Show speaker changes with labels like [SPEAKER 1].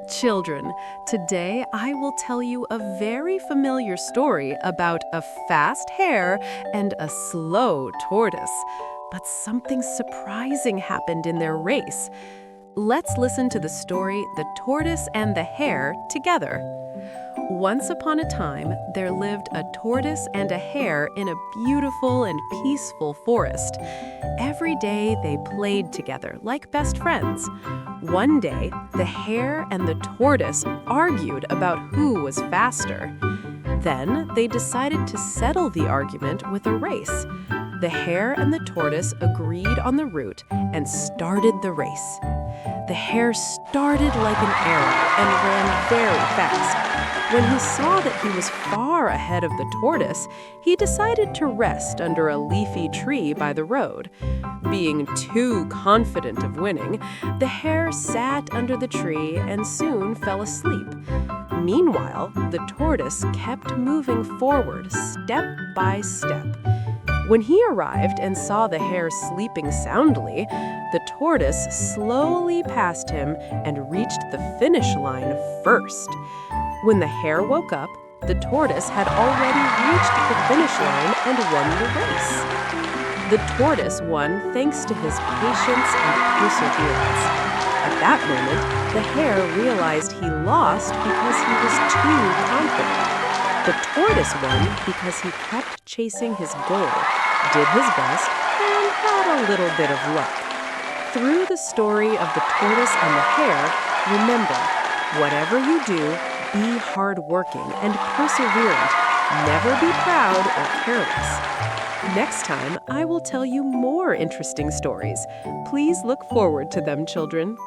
[SPEAKER 1] Children, today I will tell you a very familiar story about a fast hare and a slow tortoise. But something surprising happened in their race. Let's listen to the story The Tortoise and the Hare together. Once upon a time, there lived a tortoise and a hare in a beautiful and peaceful forest. Every day they played together like best friends. One day, the hare and the tortoise argued about who was faster. Then they decided to settle the argument with a race. The hare and the tortoise agreed on the route and started the race. The hare started like an arrow and ran very fast. When he saw that he was far ahead of the tortoise, he decided to rest under a leafy tree by the road. Being too confident of winning, the hare sat under the tree and soon fell asleep. Meanwhile, the tortoise kept moving forward step by step. When he arrived and saw the hare sleeping soundly, the tortoise slowly passed him and reached the finish line first. When the hare woke up, the tortoise had already reached the finish line and won the race. The tortoise won thanks to his patience and perseverance. At that moment, the hare realized he lost because he was too confident. The tortoise won because he kept chasing his goal, did his best, and had a little bit of luck. Through the story of the tortoise and the hare, remember, whatever you do, be hardworking and perseverant. Never be proud or careless. Next time, I will tell you more interesting stories. Please look forward to them, children.